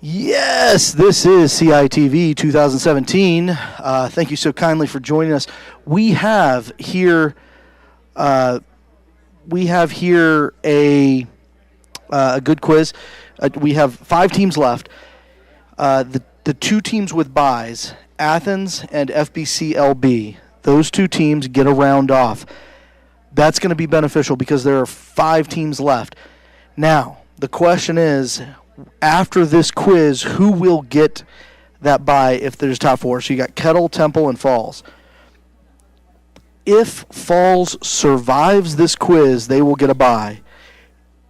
Yes, this is CI2017 2017. Thank you so kindly for joining us. We have here a good quiz. We have 5 teams left. The 2 teams with byes, Athens and FBCLB, those 2 teams get a round off. That's going to be beneficial because there are 5 teams left. Now, the question is, after this quiz, who will get that bye if there's top 4? So you got Kettle, Temple, and Falls. If Falls survives this quiz, they will get a bye.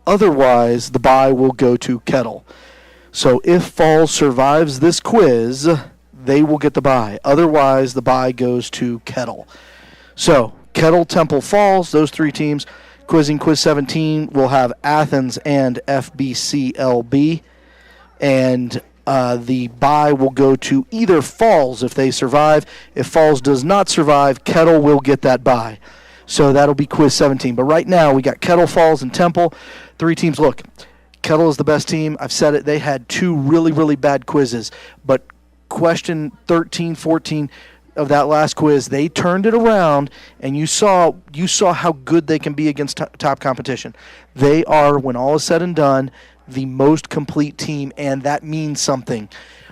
Otherwise, the bye will go to Kettle. So if Falls survives this quiz, they will get the bye. Otherwise, the bye goes to Kettle. So Kettle, Temple, Falls, those 3 teams. Quizzing Quiz 17 will have Athens and FBCLB. And the bye will go to either Falls if they survive. If Falls does not survive, Kettle will get that bye. So that'll be Quiz 17. But right now, we got Kettle, Falls, and Temple. 3 teams. Look, Kettle is the best team. I've said it. They had 2 really, really bad quizzes. But question 13, 14 of that last quiz, they turned it around, and you saw how good they can be against top competition. They are, when all is said and done, the most complete team, and that means something.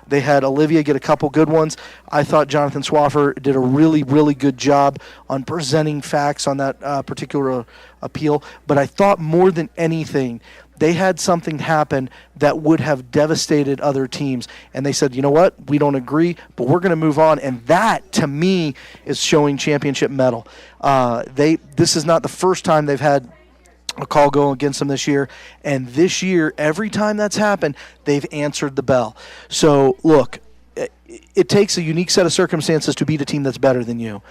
They had Olivia get a couple good ones. I thought Jonathan Swaffer did a really, really good job on presenting facts on that particular appeal. But I thought more than anything, they had something happen that would have devastated other teams. And they said, you know what, we don't agree, but we're going to move on. And that, to me, is showing championship mettle. This is not the first time they've had a call go against them this year. And this year, every time that's happened, they've answered the bell. So, look, it takes a unique set of circumstances to beat a team that's better than you.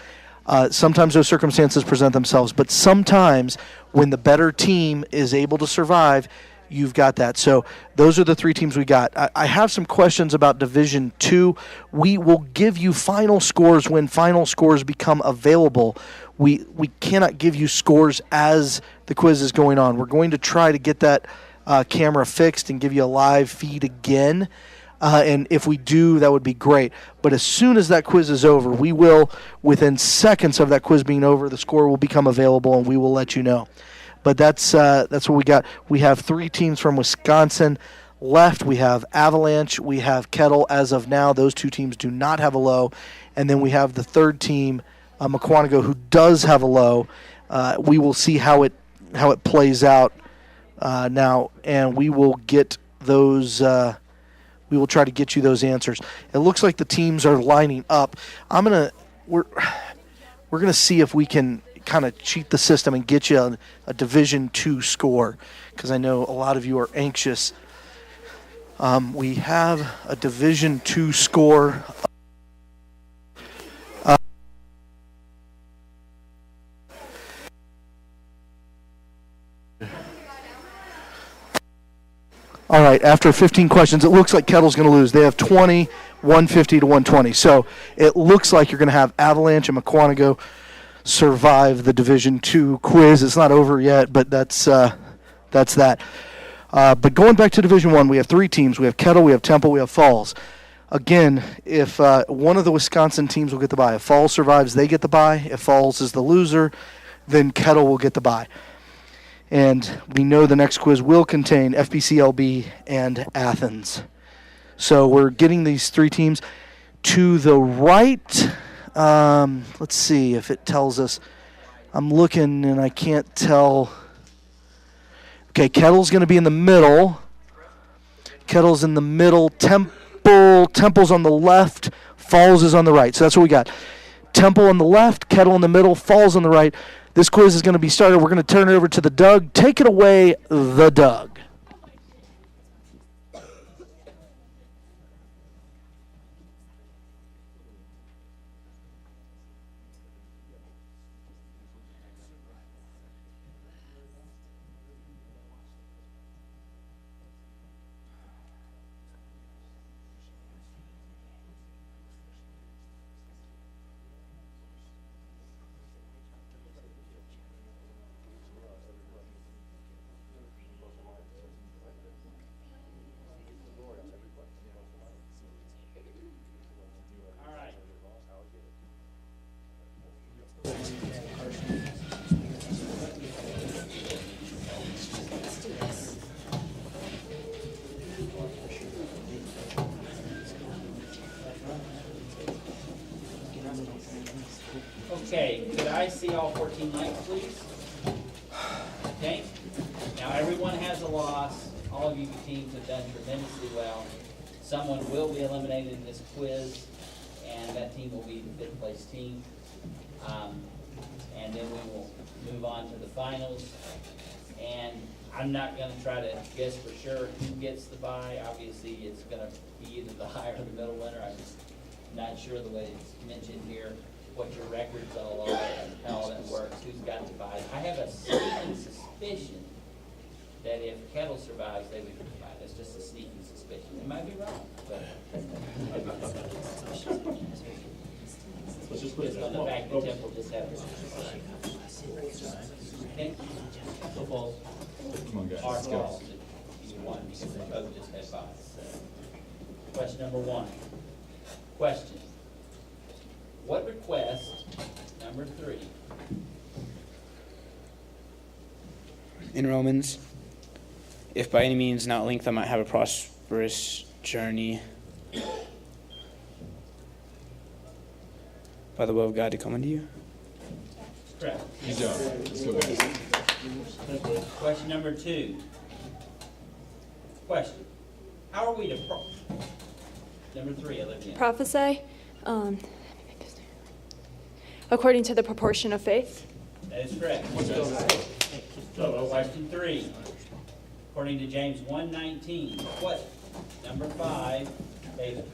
Sometimes those circumstances present themselves, but sometimes when the better team is able to survive, you've got that. So those are the 3 teams we got. I have some questions about Division 2. We will give you final scores when final scores become available. We cannot give you scores as the quiz is going on. We're going to try to get that camera fixed and give you a live feed again. And if we do, that would be great. But as soon as that quiz is over, we will, within seconds of that quiz being over, the score will become available, and we will let you know. But that's what we got. We have 3 teams from Wisconsin left. We have Avalanche. We have Kettle. As of now, those 2 teams do not have a low. And then we have the 3rd team, Mukwonago, who does have a low. We will see how it plays out now, and we will get those. We will try to get you those answers. It looks like the teams are lining up. We're gonna see if we can kind of cheat the system and get you a Division 2 score, because I know a lot of you are anxious. We have a Division 2 score. All right, after 15 questions, it looks like Kettle's going to lose. They have 20, 150 to 120. So it looks like you're going to have Avalanche and Mukwonago survive the Division 2 quiz. It's not over yet, but that's that. But going back to Division 1, we have 3 teams. We have Kettle, we have Temple, we have Falls. Again, if one of the Wisconsin teams will get the bye. If Falls survives, they get the bye. If Falls is the loser, then Kettle will get the bye. And we know the next quiz will contain FBCLB and Athens. So we're getting these 3 teams to the right. Let's see if it tells us. I'm looking and I can't tell. Okay, Kettle's going to be in the middle. Kettle's in the middle. Temple's on the left. Falls is on the right. So that's what we got. Temple on the left, Kettle in the middle, Falls on the right. This quiz is going to be started. We're going to turn it over to the Doug. Take it away, the Doug. Okay, could I see all 14 lights, please? Okay. Now, everyone has a loss. All of you teams have done tremendously well. Someone will be eliminated in this quiz, and that team will be the 5th place team. And then we will move on to the finals. And I'm not going to try to guess for sure who gets the bye. Obviously, it's going to be either the high or the middle winner. I'm just not sure the way it's mentioned here, what your records all are, and how all that works, who's got the bye. I have a sneaking suspicion that if Kettle survives, they would get the bye. That's just a sneaking suspicion. It might be wrong, but just on the fact that Temple just had okay? Footballs are false if you won because they both just had byes. So. Question number 1. Question. What request, number 3? In Romans, if by any means not length I might have a prosperous journey by the will of God to come unto you. Correct. Good job. Let's go guys. Question number 2. Question. How are we to number 3, Olivia. Prophesy according to the proportion of faith. That is correct. Question 3. According to James 1:19. What? Number 5, David.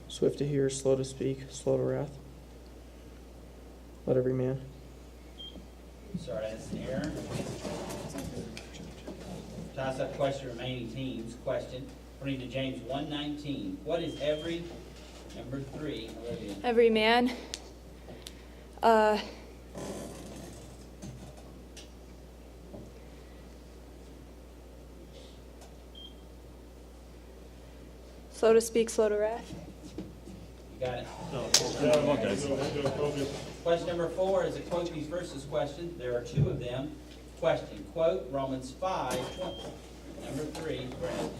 Swift to hear, slow to speak, slow to wrath. Let every man. Sorry, that's an error. Toss up question remaining teams. Question. According to James 1:19. What is every, number 3, Olivia? Every man. Slow to speak, slow to wrath. You got it. Question number 4 is a quote these verses question. There are 2 of them. Question. Quote Romans 5:20. Number 3, Brad.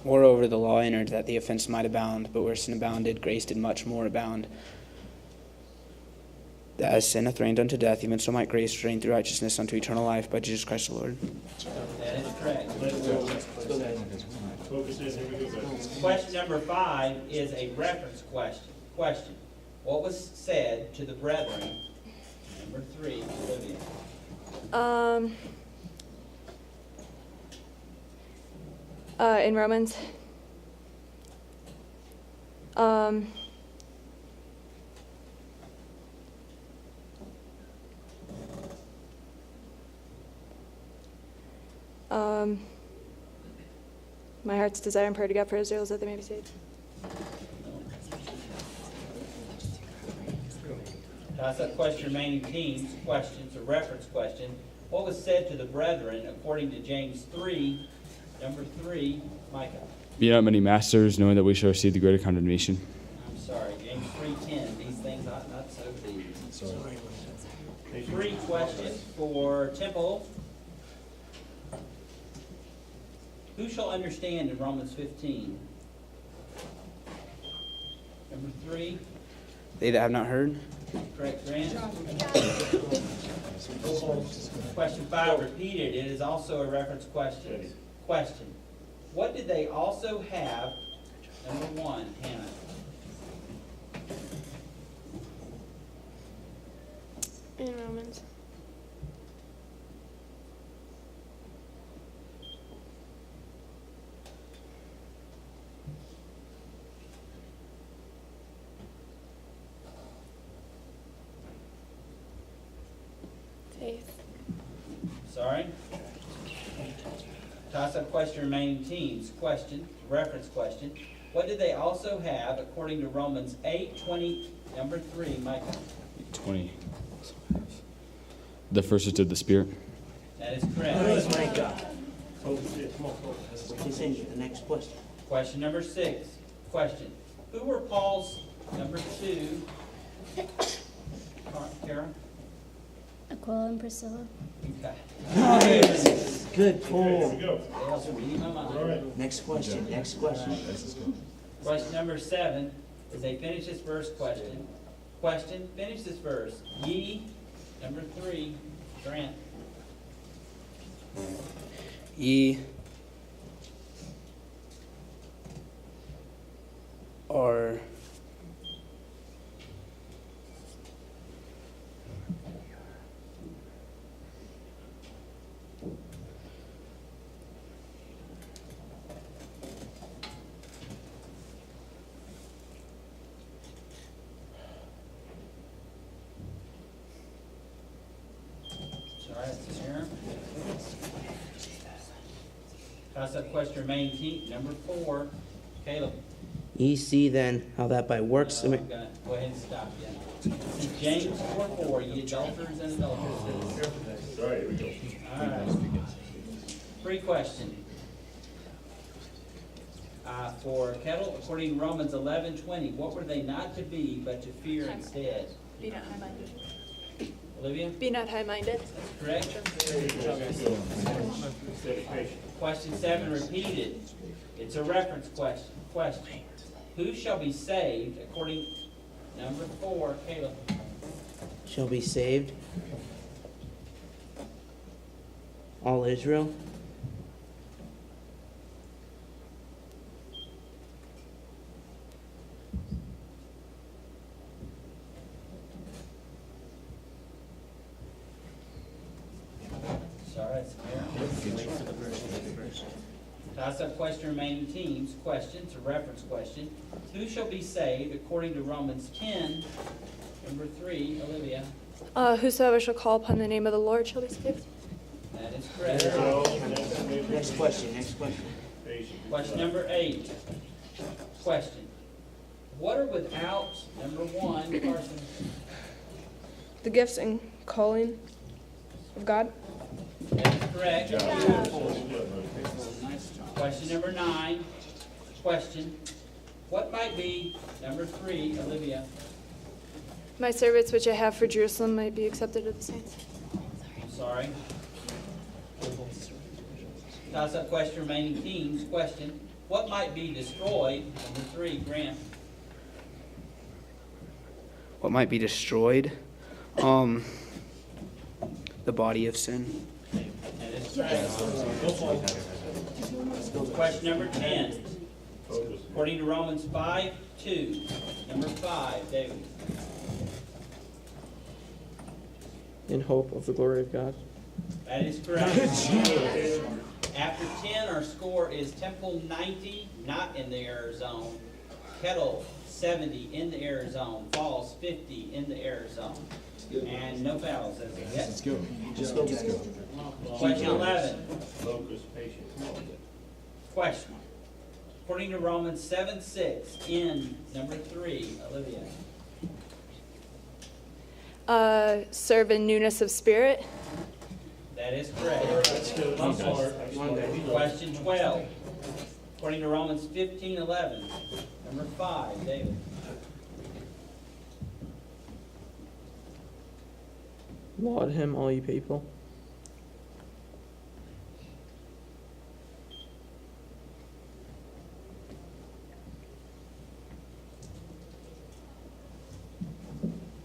Moreover, the law entered that the offense might abound, but where sin abounded, grace did much more abound. That as sin hath reigned unto death, even so might grace reign through righteousness unto eternal life by Jesus Christ the Lord. That is correct. Question number 5 is a reference question. Question. What was said to the brethren? Number 3, Olivia. In Romans. My heart's desire and prayer to God for Israel is that they may be saved. Toss up question remaining teams. Questions, a reference question. What was said to the brethren according to James 3, number 3, Micah? Be not many masters, knowing that we shall receive the greater condemnation. I'm sorry, James 3:10. These things ought not so be. Sorry. 3 questions for Temple. Who shall understand in Romans 15? Number 3, They that have not heard. correct, Grant? Question 5 repeated. It is also a reference question. Question. What did they also have? Number 1, Hannah. In Romans. Faith. Sorry. Toss-up question remaining teams. Question, reference question. What did they also have according to Romans 8:20, number 3, Michael? 20. The first is of the Spirit. That is correct. Praise my God. Continue, the next question. Question number 6. Question. Who were Paul's, number 2, Kara? Aquila and Priscilla. Okay. Good pull. They also read my mind. Next question, next question. Question number 7 is a finish this verse question. Question, finish this verse. Ye, number 3, Grant. Ye are Sorry, that's Aaron. Toss-up question remaining, number 4, Caleb. Ye see then how that by works. I'm gonna go ahead and stop you. James 4:4, ye adulterers and adulteresses. All right, here we go. All right. Free question. For Kettle, according to Romans 11:20, what were they not to be but to fear instead? Be not high-minded. Olivia, Be not high-minded. correct? Question 7 repeated. It's a reference question. Question. Who shall be saved according, number 4, Caleb? Shall be saved. All Israel. Sorry, it's Aaron. Toss-up question remaining teams. Question, it's a reference question. Who shall be saved according to Romans 10, number 3, Olivia? Whosoever shall call upon the name of the Lord shall be saved. That is correct. Next question. Question number 8. Question. What are without, number 1, Carson? The gifts and calling of God. That is correct. Question number 9. Question. What might be, number 3, Olivia? My service which I have for Jerusalem might be accepted of the saints. I'm sorry. Toss-up question remaining teams. Question. What might be destroyed, number 3, Grant? what might be destroyed. The body of sin. That is correct. Question number 10. According to Romans 5:2, number 5, David. In hope of the glory of God. That is correct. After 10, our score is Temple 90, not in the error zone. Kettle 70 in the error zone. Falls 50 in the error zone. And no fouls as of yet. Let's go. Question 11. Focus, patience. Question. According to Romans 7:6, in number 3, Olivia. Serve in newness of spirit. That is correct. Question 12. According to Romans 15:11, number 5, David. Laud him, all you people.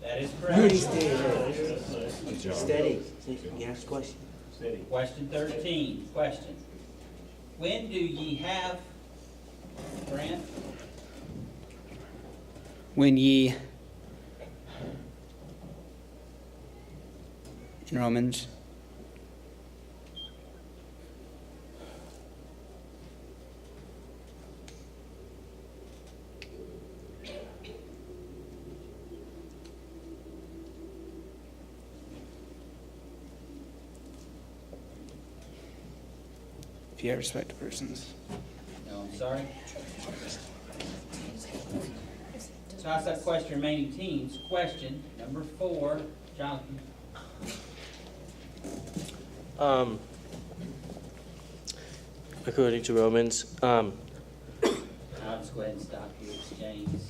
That is correct. Steady. Next question. Question 13. Question. When do ye have, Grant? When ye, in Romans, if you have respect to persons. No, I'm sorry. Toss that question remaining teams. Question number 4, Jonathan. According to Romans, I'll just go ahead and stop you. It's James.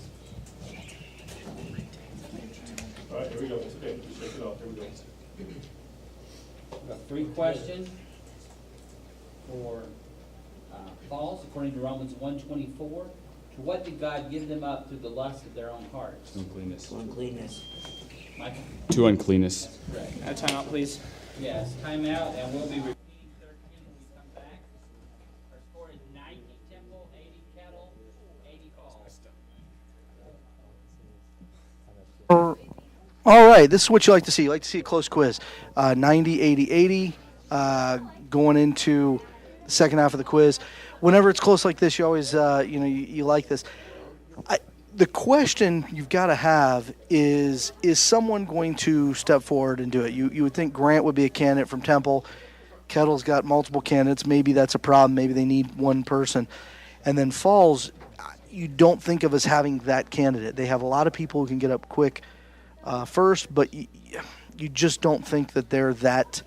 All right, here we go. It's okay. Just shake it off. Here we go. We've got 3 questions for false, according to Romans 1:24. To what did God give them up through the lust of their own hearts? Uncleanness. Uncleanness. Michael? To uncleanness. That's correct. Time out, please. Yes, time out, and we'll be repeating 13 when we come back. Our score is 90 temple, 80 kettle, 80 falls. All right, this is what you like to see. You like to see a close quiz. 90, 80, 80, going into the second half of the quiz. Whenever it's close like this, you always, you like this. The question you've got to have is someone going to step forward and do it? You would think Grant would be a candidate from Temple. Kettle's got multiple candidates. Maybe that's a problem. Maybe they need one person. And then Falls, you don't think of as having that candidate. They have a lot of people who can get up quick first, but you just don't think that they're that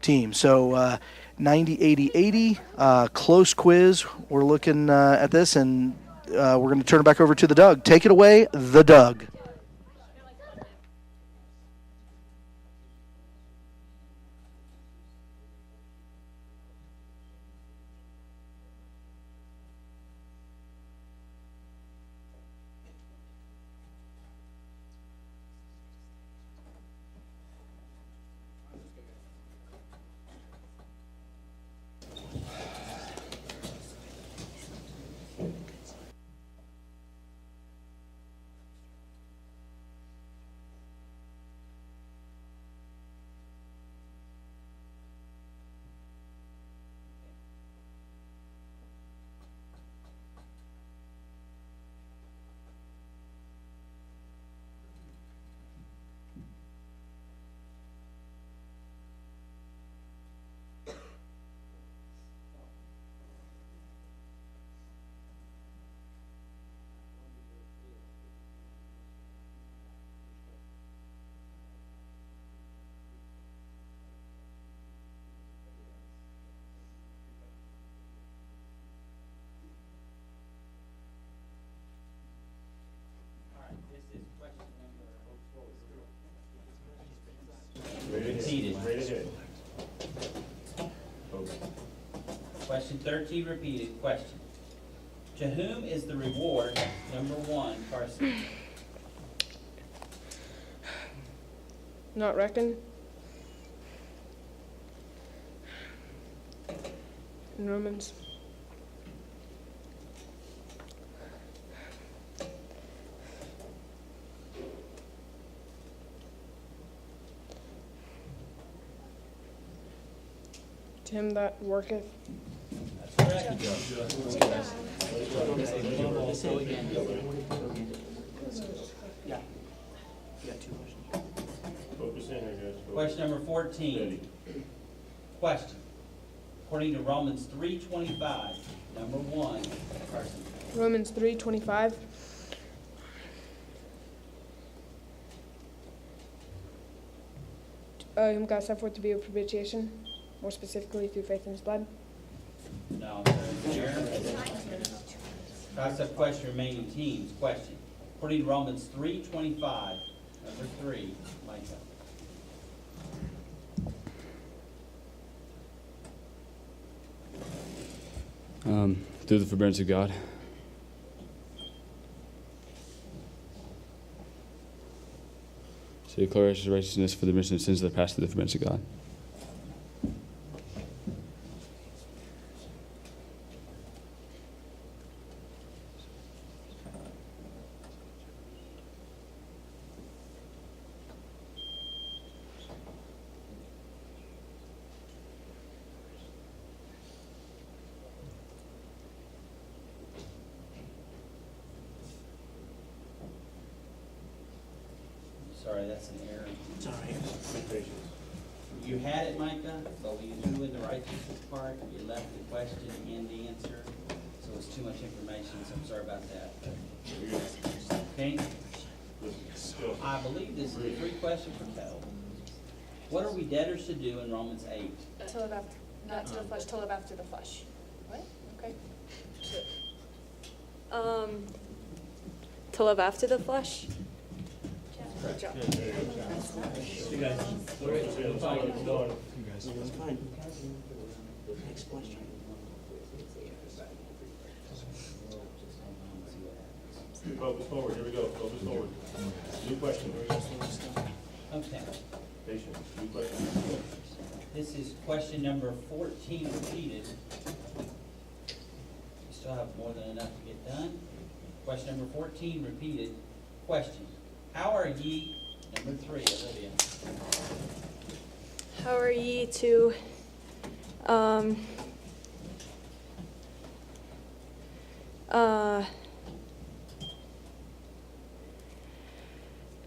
team. So 90, 80, 80, close quiz. We're looking at this, and we're going to turn it back over to the Doug. Take it away, the Doug. Repeated. Right ahead. Question 13 repeated. Question. To whom is the reward, number 1, Carson? Not reckon. In Romans. To him that worketh. That's correct. Yeah. You got 2 questions. Focus in here, guys. Question number 14. Steady. Question. According to Romans 3:25, number 1, Carson. Romans 3:25. Whom God set forth to be a propitiation, more specifically through faith in his blood. No, sir. That's a question remaining teams. Question. According to Romans 3:25, number 3, Micah. Through the forbearance of God. So declare us righteousness for the remission of sins that are past through the forbearance of God. Sorry, that's an error. It's all right. You had it, Micah, but when you threw in the righteousness part, you left the question and the answer, so it's too much information, so I'm sorry about that. Okay? I believe this is a free question for Kettle. What are we debtors to do in Romans 8? To live after, not to the flesh, to live after the flesh. What? Okay. To live after the flesh? Good job. You guys. Focus in. Done. That's fine. Next question. Focus forward, here we go, focus forward. New question. Okay, Patient, new question. this is question number 14 repeated. We still have more than enough to get done. Question number 14 repeated. Question, how are ye, number 3, Olivia. How are ye to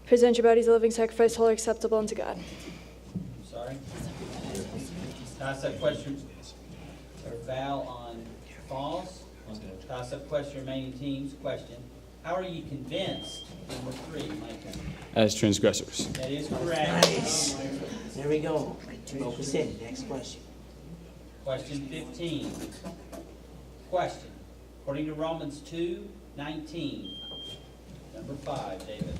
present your bodies a living sacrifice, holy, acceptable unto God? I'm sorry. Toss-up question, or foul on false. Toss-up question, remaining teams. Question, how are ye convinced? Number 3, Micah. As transgressors. That is correct. Nice. There we go. Focus in. Next question. Question 15. Question, according to Romans 2:19. Number 5, David.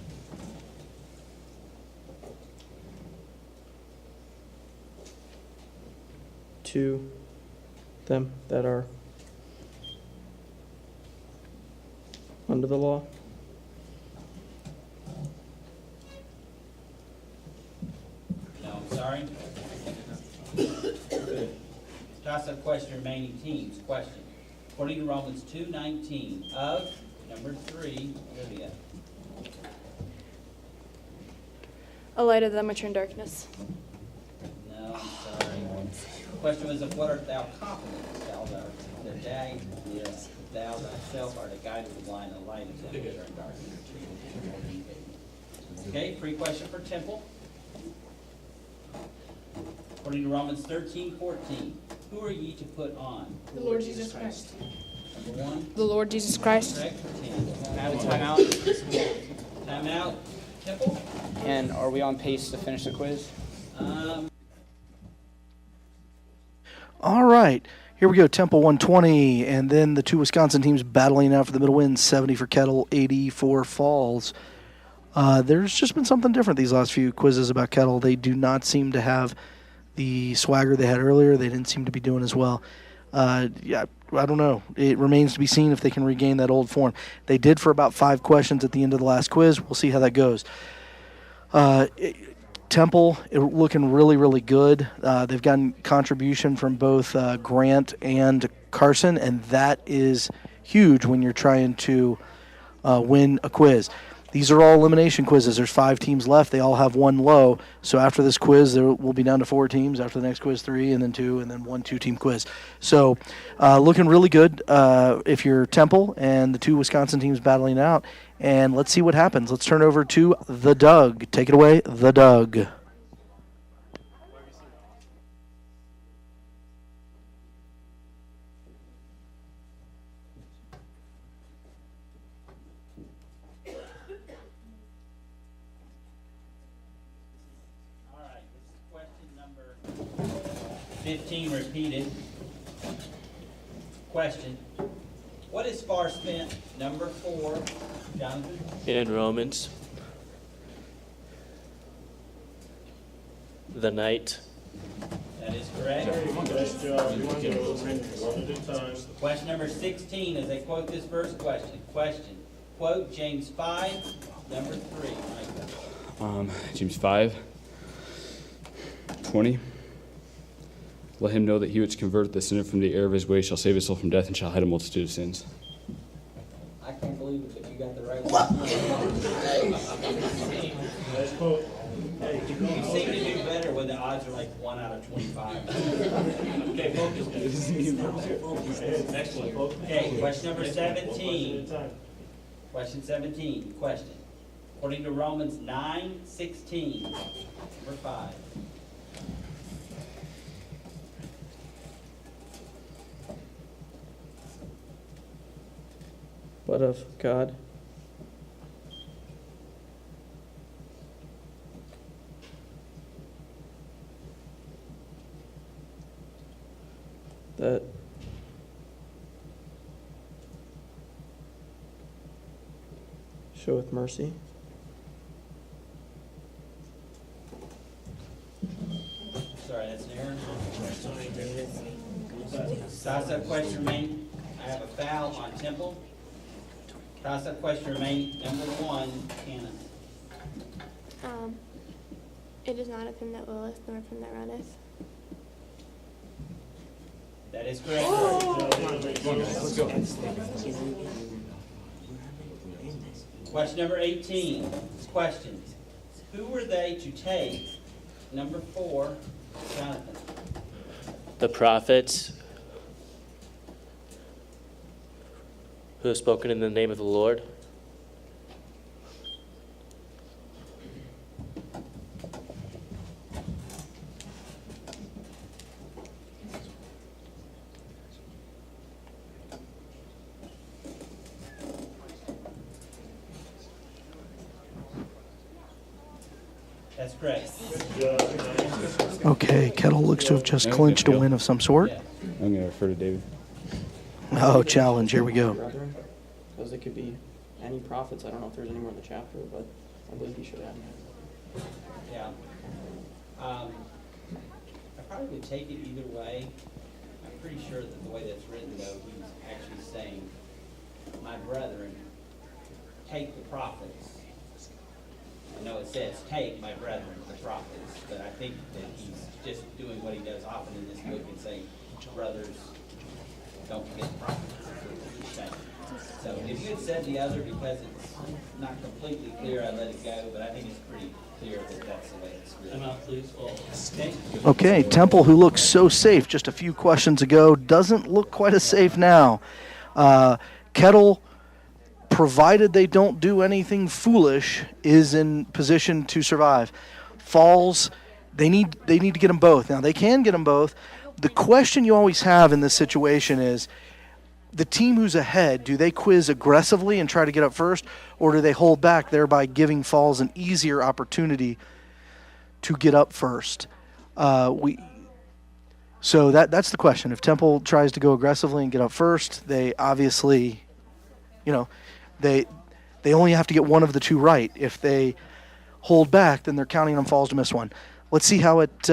To them that are under the law. No, I'm sorry. Toss-up question, remaining teams. Question, according to Romans 2:19, of number 3, Olivia. A light of them which are in darkness. No, I'm sorry. Question was, of what art thou confident? Thou thyself art a guide of the blind, a light of them which are in darkness. Okay, free question for Temple. According to Romans 13:14, who are ye to put on? The Lord Jesus Christ. Number 1, The Lord Jesus Christ. correct, for 10. Can I have a timeout? Timeout, Temple? And are we on pace to finish the quiz? All right, here we go. Temple 120, and then the two Wisconsin teams battling out for the middle win. 70 for Kettle, 80 for Falls. There's just been something different these last few quizzes about Kettle. They do not seem to have the swagger they had earlier. They didn't seem to be doing as well. Yeah, I don't know. It remains to be seen if they can regain that old form. They did for about 5 questions at the end of the last quiz. We'll see how that goes. Temple looking really, really good. They've gotten contribution from both Grant and Carson, and that is huge when you're trying to win a quiz. These are all elimination quizzes. There's 5 teams left. They all have 1 low. So after this quiz, there will be down to 4 teams. After the next quiz, 3, and then 2, and then 1 2-team quiz. So looking really good if you're Temple and the 2 Wisconsin teams battling out. And let's see what happens. Let's turn over to the Doug. Take it away, the Doug. All right, this is question number 15 repeated. Question, what is far spent? Number 4, Jonathan? In Romans, the night. That is correct. Nice job. One at a time. Question number 16, as I quote this first question. Question, quote James 5, number 3. Micah. James 5:20. Let him know that he which converteth the sinner from the error of his way shall save his soul from death and shall hide a multitude of sins. I can't believe it, but you got the right one. Nice quote. You seem to do better when the odds are like 1 out of 25. Okay, focus. Next one, focus. Okay, question number One 17. question at a time. Question 17, question. According to Romans 9:16, number 5. But of God. That showeth mercy. Sorry, that's an error. Toss-up question remain. I have a foul on Temple. Toss-up question remaining, number 1, Hannah. It is not of him that willeth, nor of him that runneth. That is correct. Question number 18. Question. Who were they to take? Number 4, Jonathan. The prophets who have spoken in the name of the Lord. That's correct. Okay, Kettle looks to have just clinched a win of some sort. I'm going to refer to David. Oh, challenge. Here we go. Brethren, because it could be any prophets. I don't know if there's any more in the chapter, but I believe he should have. Yeah. I probably would take it either way. I'm pretty sure that the way that's written, though, he's actually saying, my brethren, take the prophets. I know it says, take my brethren, the prophets, but I think that he's just doing what he does often in this book and saying, brothers, don't forget the prophets. That's what he's saying. So if you had said the other, because it's not completely clear, I let it go, but I think it's pretty clear that that's the way it's written. Come out, please. Okay, Temple, who looked so safe just a few questions ago, doesn't look quite as safe now. Kettle, provided they don't do anything foolish, is in position to survive. Falls, they need to get them both. Now, they can get them both. The question you always have in this situation is, the team who's ahead, do they quiz aggressively and try to get up first, or do they hold back, thereby giving Falls an easier opportunity to get up first? So that's the question. If Temple tries to go aggressively and get up first, they obviously, they only have to get one of the two right. If they hold back, then they're counting on Falls to miss one. Let's see how it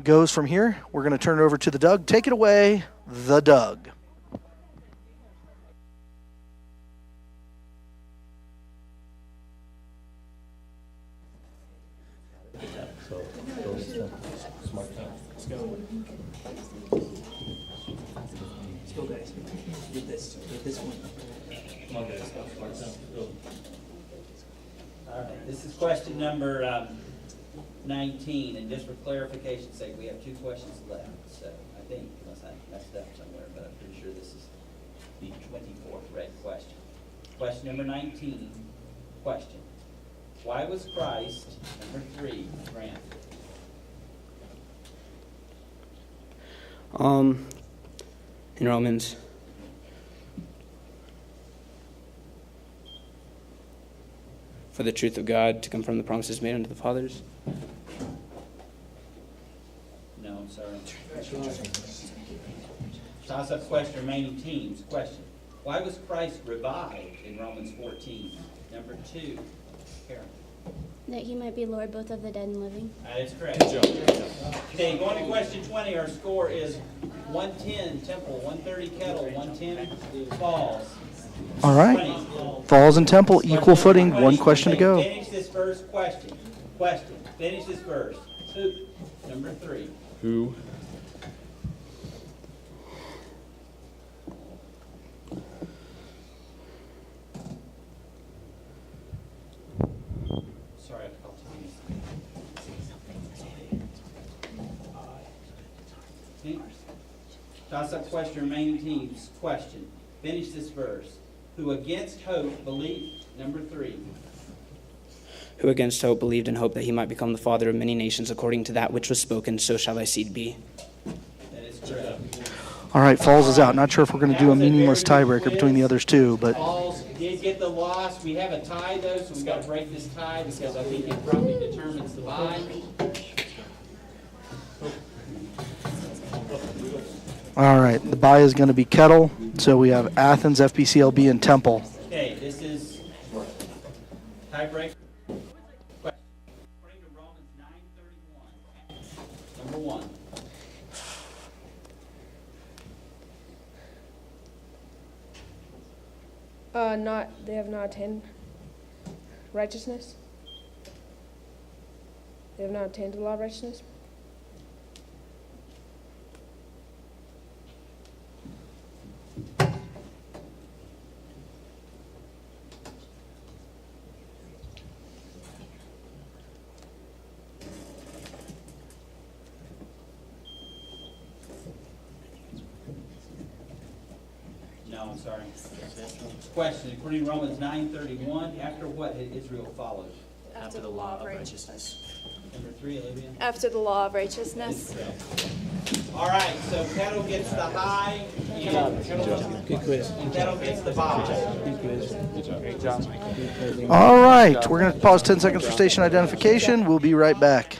goes from here. We're going to turn it over to the Doug. Take it away, the Doug. Let's go, guys. Get this one. Come on, guys. Go. All right, this is question number 19, and just for clarification's sake, we have 2 questions left. So I think, unless I messed up somewhere, but I'm pretty sure this is the 24th read question. Question number 19, question. Why was Christ, number 3, granted? In Romans. For the truth of God to confirm the promises made unto the fathers. No, I'm sorry. Toss-up question, remaining teams. Question. Why was Christ revived in Romans 14? Number 2, Karen. That he might be Lord both of the dead and living. That is correct. Good job. Okay, going to question 20, our score is 110 Temple, 130 Kettle, 110 Falls. All right. Falls and Temple, equal footing, one question to go. Finish this first question. Question. Finish this verse. Who? Number 3. Who? Sorry, I called you. Toss-up question, remaining teams. Question. Finish this verse. Who against hope believed. Number 3. Who against hope believed in hope that he might become the father of many nations, according to that which was spoken, so shall thy seed be. That is correct. All right, Falls is out. Not sure if we're going to do a meaningless tiebreaker between the others two, but Falls did get the loss. We have a tie, though, so we've got to break this tie because I think it probably determines the bye. all right. The bye is going to be Kettle. So we have Athens, FBCLB, and Temple. Okay, this is tiebreaker. According to Romans 9:31, number 1. They have not attained righteousness. They have not attained the law of righteousness. No, I'm sorry. Question, according to Romans 9:31, after what had Israel followed? After the law of righteousness. Number 3, Olivia? After the law of righteousness. All right, so Kettle gets the high, and Good quiz. Kettle gets the bye. All right, we're going to pause 10 seconds for station identification. We'll be right back.